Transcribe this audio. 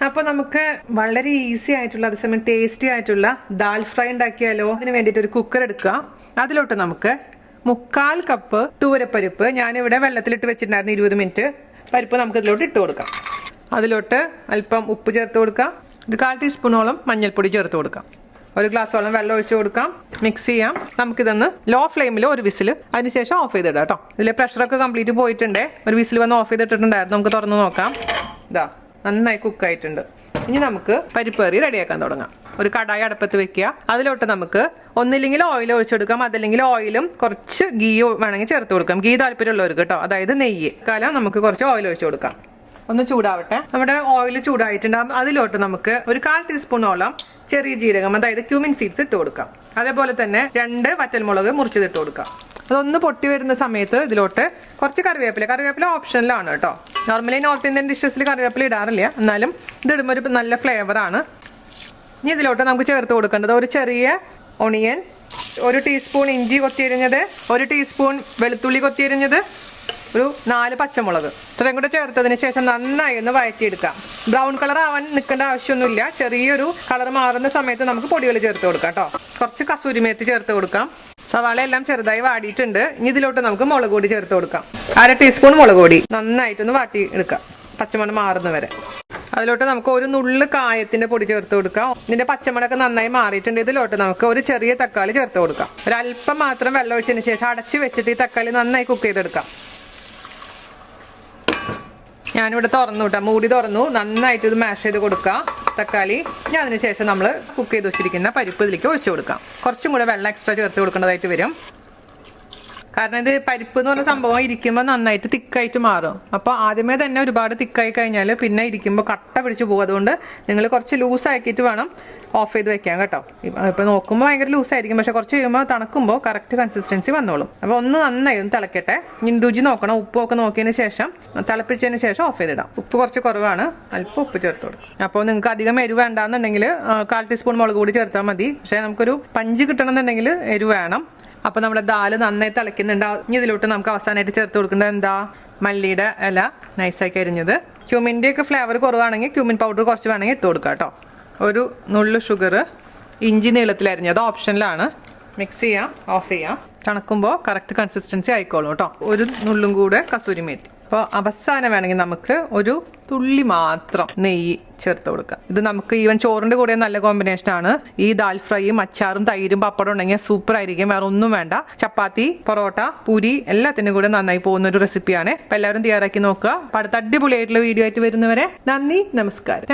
അപ്പോൾ നമുക്ക് വളരെ ഈസി ആയിട്ടുള്ള അതേസമയം ടേസ്റ്റി ആയിട്ടുള്ള ദാൽ ഫ്രൈ ഉണ്ടാക്കിയാലോ. അതിന് വേണ്ടിയിട്ട് ഒരു കുക്കർ എടുക്കുക. അതിലോട്ട് നമുക്ക് 3/4 കപ്പ് തൂവരപ്പരിപ്പ് ഞാനിവിടെ വെള്ളത്തിലിട്ട് വെച്ചിട്ടുണ്ടായിരുന്നു 20 മിനിറ്റ്. പരിപ്പ് നമുക്ക് ഇതിലോട്ട് ഇട്ട് കൊടുക്കാം. അതിലോട്ട് അല്പം ഉപ്പ് ചേർത്ത് കൊടുക്കാം. ഒരു 1/4 ടീസ്പൂണോളം മഞ്ഞൾപ്പൊടി ചേർത്ത് കൊടുക്കാം. ഒരു ഗ്ലാസ്സോളം വെള്ളം ഒഴിച്ച് കൊടുക്കാം. മിക്സ് ചെയ്യാം. നമുക്കിതൊന്ന് ലോ ഫ്ലെയിമിൽ ഒരു വിസിൽ, അതിനുശേഷം ഓഫ് ചെയ്തിടാം കേട്ടോ. ഇതിലെ പ്രഷറൊക്കെ കംപ്ലീറ്റ് പോയിട്ടുണ്ട്. ഒരു വിസിൽ വന്ന് ഓഫ് ചെയ്തിട്ടുണ്ടായിരുന്നു. നമുക്ക് തുറന്ന് നോക്കാം. ഇതാ നന്നായി കുക്കായിട്ടുണ്ട്. ഇനി നമുക്ക് പരിപ്പ് കറി റെഡിയാക്കാൻ തുടങ്ങാം. ഒരു കടായി അടുപ്പത്ത് വെക്കുക. അതിലോട്ട് നമുക്ക് ഒന്നില്ലെങ്കിൽ ഓയിൽ ഒഴിച്ചെടുക്കാം, അതല്ലെങ്കിൽ ഓയിലും കുറച്ച് ഗീ വേണമെങ്കിൽ ചേർത്ത് കൊടുക്കാം. ഗീ താല്പര്യമുള്ളവർക്ക് കേട്ടോ, അതായത് നെയ്യ്. കാലം നമുക്ക് കുറച്ച് ഓയിൽ ഒഴിച്ചു കൊടുക്കാം. ഒന്ന് ചൂടാവട്ടെ. നമ്മുടെ ഓയിൽ ചൂടായിട്ടുണ്ടാകും. അതിലോട്ട് നമുക്ക് ഒരു 1/4 ടീസ്പൂണോളം ചെറിയ ജീരകം, അതായത് ക്യൂമിൻ സീഡ്സ് ഇട്ട് കൊടുക്കാം. അതേപോലെ തന്നെ 2 വറ്റൽമുളക് മുറിച്ചതിട്ട് കൊടുക്കാം. അതൊന്ന് പൊട്ടി വരുന്ന സമയത്ത് ഇതിലോട്ട് കുറച്ച് കറിവേപ്പില ഓപ്ഷനിലാണ് കേട്ടോ. നോർമലി നോർത്ത് ഇന്ത്യൻ ഡിഷസിൽ കറിവേപ്പില ഇടാറില്ല, എന്നാലും ഇതിടുമ്പോൾ ഒരു നല്ല ഫ്ലേവറാണ്. ഇനി ഇതിലോട്ട് നമുക്ക് ചേർത്ത് കൊടുക്കേണ്ടത് ഒരു ചെറിയ ഒണിയൻ, 1 ടീസ്പൂൺ ഇഞ്ചി കൊത്തിയരിഞ്ഞത്, 1 ടീസ്പൂൺ വെളുത്തുള്ളി കൊത്തിയരിഞ്ഞത്, ഒരു 4 പച്ചമുളക്. ഇത്രയും കൂടെ ചേർത്തതിന് ശേഷം നന്നായി ഒന്ന് വഴറ്റിയെടുക്കാം. ബ്രൗൺ കളർ ആവാൻ നിൽക്കേണ്ട ആവശ്യമൊന്നുമില്ല. ചെറിയൊരു കളർ മാറുന്ന സമയത്ത് നമുക്ക് പൊടികൾ ചേർത്ത് കൊടുക്കാം കേട്ടോ. കുറച്ച് കസൂരിമേത്തി ചേർത്ത് കൊടുക്കാം. സവാള എല്ലാം ചെറുതായി വാടിയിട്ടുണ്ട്. ഇനി ഇതിലോട്ട് നമുക്ക് മുളക് പൊടി ചേർത്ത് കൊടുക്കാം. 1/2 ടീസ്പൂൺ മുളക് പൊടി നന്നായിട്ടൊന്ന് വാട്ടി എടുക്കാം, പച്ചമണം മാറുന്ന വരെ. അതിലോട്ട് നമുക്ക് ഒരു നുള്ളു കായത്തിന്റെ പൊടി ചേർത്ത് കൊടുക്കാം. ഇതിന്റെ പച്ചമണൊക്കെ നന്നായി മാറിയിട്ടുണ്ട്. ഇതിലോട്ട് നമുക്ക് ഒരു ചെറിയ തക്കാളി ചേർത്ത് കൊടുക്കാം. ഒരല്പം മാത്രം വെള്ളം ഒഴിച്ചതിന് ശേഷം അടച്ചു വെച്ചിട്ട് ഈ തക്കാളി നന്നായി കുക്ക് ചെയ്തെടുക്കാം. ഞാനിവിടെ തുറന്നു കേട്ടോ, മൂടി തുറന്നു. നന്നായിട്ട് ഇത് മാഷ് ചെയ്ത് കൊടുക്കാം തക്കാളി. ഇനി അതിനുശേഷം നമ്മൾ കുക്ക് ചെയ്ത് വെച്ചിരിക്കുന്ന പരിപ്പ് ഇതിലേക്ക് ഒഴിച്ചു കൊടുക്കാം. കുറച്ചും കൂടെ വെള്ളം എക്സ്ട്രാ ചേർത്ത് കൊടുക്കേണ്ടതായിട്ട് വരും. കാരണം ഇത് പരിപ്പ് എന്ന് പറഞ്ഞ സംഭവം ഇരിക്കുമ്പോൾ നന്നായിട്ട് തിക്കായിട്ട് മാറും. അപ്പോൾ ആദ്യമേ തന്നെ ഒരുപാട് തിക്കായി കഴിഞ്ഞാൽ പിന്നെ ഇരിക്കുമ്പോൾ കട്ട പിടിച്ച് പോകും. അതുകൊണ്ട് നിങ്ങൾ കുറച്ച് ലൂസാക്കിയിട്ട് വേണം ഓഫ് ചെയ്ത് വെക്കാം കേട്ടോ. ഇപ്പം നോക്കുമ്പോൾ ഭയങ്കര ലൂസായിരിക്കും, പക്ഷെ കുറച്ച് കഴിയുമ്പോൾ തണുക്കുമ്പോൾ കറക്റ്റ് കൺസിസ്റ്റൻസി വന്നോളും. അപ്പോൾ ഒന്ന് നന്നായി ഒന്ന് തിളക്കട്ടെ. ഇനി രുചി നോക്കണം. ഉപ്പൊക്കെ നോക്കിയതിന് ശേഷം തിളപ്പിച്ചതിന് ശേഷം ഓഫ് ചെയ്തിടാം. ഉപ്പ് കുറച്ച് കുറവാണ്, അല്പം ഉപ്പ് ചേർത്ത് കൊടുക്കും. അപ്പോൾ നിങ്ങൾക്ക് അധികം എരിവ് വേണ്ടാന്നുണ്ടെങ്കിൽ 1/4 ടീസ്പൂൺ മുളക് കൂടി ചേർത്താൽ മതി. പക്ഷേ നമുക്കൊരു പഞ്ച് കിട്ടണമെന്നുണ്ടെങ്കിൽ എരിവ് വേണം. അപ്പോൾ നമ്മുടെ ദാല് നന്നായി തിളയ്ക്കുന്നുണ്ട്. ഇനി ഇതിലോട്ട് നമുക്ക് അവസാനമായിട്ട് ചേർത്ത് കൊടുക്കേണ്ടത് എന്താ, മല്ലിയുടെ ഇല നൈസാക്കി അരിഞ്ഞത്. ക്യൂമിൻ്റെ ഒക്കെ ഫ്ലേവർ കുറവാണെങ്കിൽ ക്യൂമിൻ പൗഡർ കുറച്ച് വേണമെങ്കിൽ ഇട്ട് കൊടുക്കാം കേട്ടോ. ഒരു നുള്ളു ഷുഗർ, ഇഞ്ചി നീളത്തിൽ അരിഞ്ഞത് ഓപ്ഷനിലാണ്. മിക്സ് ചെയ്യാം, ഓഫ് ചെയ്യാം. തണുക്കുമ്പോൾ കറക്റ്റ് കൺസിസ്റ്റൻസി ആയിക്കോളും കേട്ടോ. ഒരു നുള്ളും കൂടെ കസൂരി മേത്തി. അപ്പോൾ അവസാനം വേണമെങ്കിൽ നമുക്ക് ഒരു തുള്ളി മാത്രം നെയ്യ് ചേർത്ത് കൊടുക്കാം. ഇത് നമുക്ക് ഈവൻ ചോറിൻ്റെ കൂടെ നല്ല കോമ്പിനേഷനാണ്. ഈ ദാൽ ഫ്രൈയും അച്ചാറും തൈരും പപ്പടം ഉണ്ടെങ്കിൽ സൂപ്പർ ആയിരിക്കും. വേറെ ഒന്നും വേണ്ട. ചപ്പാത്തി, പൊറോട്ട, പൂരി എല്ലാത്തിനും കൂടെ നന്നായി പോകുന്ന ഒരു റെസിപ്പിയാണ്. അപ്പോൾ എല്ലാവരും തയ്യാറാക്കി നോക്കുക. അപ്പോൾ അടുത്ത അടിപൊളിയായിട്ടുള്ള വീഡിയോ ആയിട്ട് വരുന്നവരെ നന്ദി, നമസ്കാരം.